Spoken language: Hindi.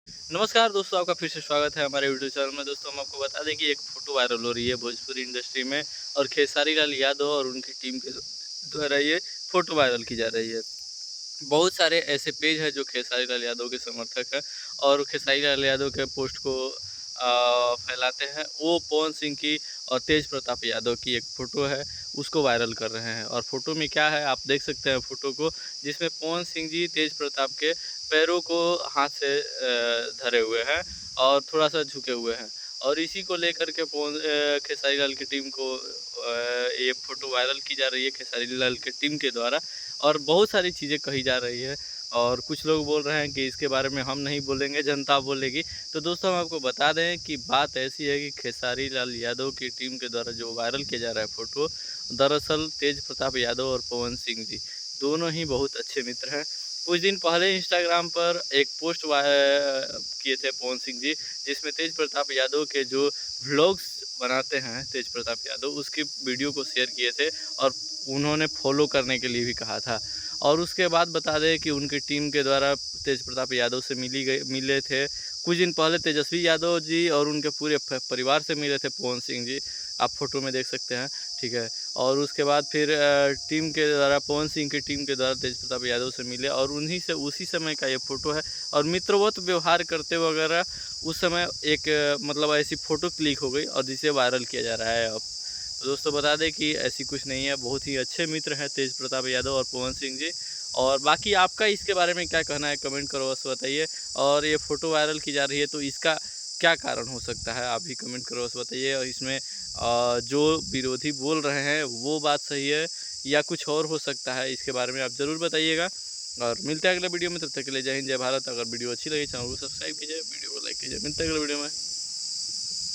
नमस्कार दोस्तों, आपका फिर से स्वागत है हमारे यूट्यूब चैनल में। दोस्तों हम आपको बता दें कि एक फ़ोटो वायरल हो रही है भोजपुरी इंडस्ट्री में और खेसारी लाल यादव और उनकी टीम के द्वारा ये फ़ोटो वायरल की जा रही है। बहुत सारे ऐसे पेज हैं जो खेसारी लाल यादव के समर्थक हैं और खेसारी लाल यादव के पोस्ट को फैलाते हैं। वो पवन सिंह की और तेज प्रताप यादव की एक फ़ोटो है, उसको वायरल कर रहे हैं। और फ़ोटो में क्या है आप देख सकते हैं फ़ोटो को, जिसमें पवन सिंह जी तेज प्रताप के पैरों को हाथ से धरे हुए हैं और थोड़ा-सा झुके हुए हैं। और इसी को लेकर के खेसारी लाल की टीम को ये फ़ोटो वायरल की जा रही है खेसारी लाल की टीम के द्वारा। और बहुत सारी चीज़ें कही जा रही है और कुछ लोग बोल रहे हैं कि इसके बारे में हम नहीं बोलेंगे, जनता बोलेगी। तो दोस्तों हम आपको बता दें कि बात ऐसी है कि खेसारी लाल यादव की टीम के द्वारा जो वायरल किया जा रहा है फ़ोटो, दरअसल तेज प्रताप यादव और पवन सिंह जी, दोनों ही बहुत अच्छे मित्र हैं। कुछ दिन पहले इंस्टाग्राम पर एक पोस्ट किए थे पवन सिंह जी, जिसमें तेज प्रताप यादव के जो व्लॉग्स बनाते हैं तेज प्रताप यादव, उसकी वीडियो को शेयर किए थे और उन्होंने फॉलो करने के लिए भी कहा था। और उसके बाद बता दें कि उनकी टीम के द्वारा तेज प्रताप यादव से मिले थे। कुछ दिन पहले तेजस्वी यादव जी और उनके पूरे परिवार से मिले थे पवन सिंह जी, आप फ़ोटो में देख सकते हैं, ठीक है। और उसके बाद फिर टीम के द्वारा पवन सिंह की टीम के द्वारा तेज प्रताप यादव से मिले और उन्हीं से उसी समय का ये फ़ोटो है। और मित्रवत व्यवहार करते वगैरह उस समय एक मतलब ऐसी फ़ोटो क्लिक हो गई और जिसे वायरल किया जा रहा है अब। तो दोस्तों बता दें कि ऐसी कुछ नहीं है, बहुत ही अच्छे मित्र हैं तेज प्रताप यादव और पवन सिंह जी। और बाकी आपका इसके बारे में क्या कहना है कमेंट करो बस बताइए। और ये फ़ोटो वायरल की जा रही है तो इसका क्या कारण हो सकता है आप भी कमेंट करो बस बताइए। और इसमें जो विरोधी बोल रहे हैं वो बात सही है या कुछ और हो सकता है, इसके बारे में आप ज़रूर बताइएगा। और मिलते हैं अगले वीडियो में, तब तक के लिए जय हिंद जय भारत। अगर वीडियो अच्छी लगी चैनल को सब्सक्राइब कीजिए, वीडियो को लाइक कीजिए। मिलते हैं अगले वीडियो में।